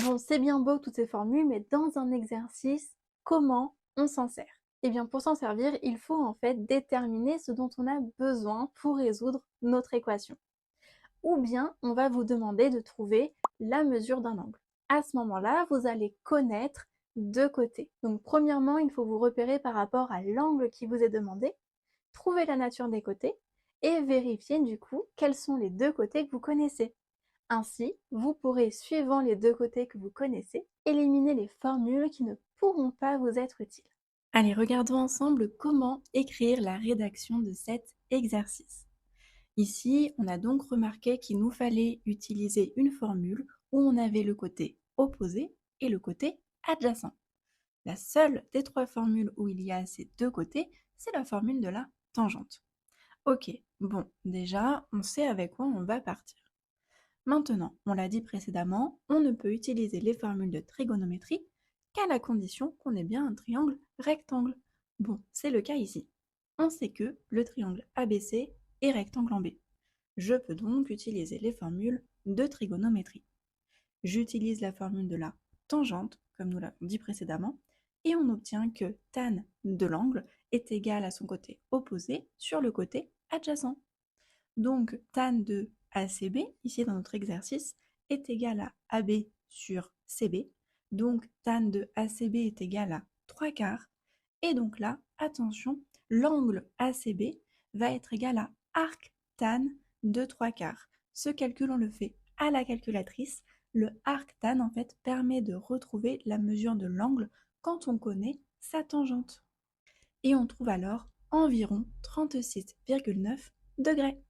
Bon, c'est bien beau toutes ces formules, mais dans un exercice, comment on s'en sert? Eh bien, pour s'en servir, il faut en fait déterminer ce dont on a besoin pour résoudre notre équation. Ou bien, on va vous demander de trouver la mesure d'un angle. À ce moment-là, vous allez connaître deux côtés. Donc, premièrement, il faut vous repérer par rapport à l'angle qui vous est demandé, trouver la nature des côtés et vérifier du coup quels sont les deux côtés que vous connaissez. Ainsi, vous pourrez, suivant les deux côtés que vous connaissez, éliminer les formules qui ne pourront pas vous être utiles. Allez, regardons ensemble comment écrire la rédaction de cet exercice. Ici, on a donc remarqué qu'il nous fallait utiliser une formule où on avait le côté opposé et le côté adjacent. La seule des trois formules où il y a ces deux côtés, c'est la formule de la tangente. Ok, bon, déjà, on sait avec quoi on va partir. Maintenant, on l'a dit précédemment, on ne peut utiliser les formules de trigonométrie qu'à la condition qu'on ait bien un triangle rectangle. Bon, c'est le cas ici. On sait que le triangle ABC est rectangle en B. Je peux donc utiliser les formules de trigonométrie. J'utilise la formule de la tangente, comme nous l'avons dit précédemment, et on obtient que tan de l'angle est égal à son côté opposé sur le côté adjacent. Donc tan de ACB, ici dans notre exercice, est égal à AB sur CB. Donc tan de ACB est égal à 3 quarts. Et donc là, attention, l'angle ACB va être égal à arc tan de 3 quarts. Ce calcul, on le fait à la calculatrice. Le arc tan, en fait, permet de retrouver la mesure de l'angle quand on connaît sa tangente. Et on trouve alors environ 36,9 degrés.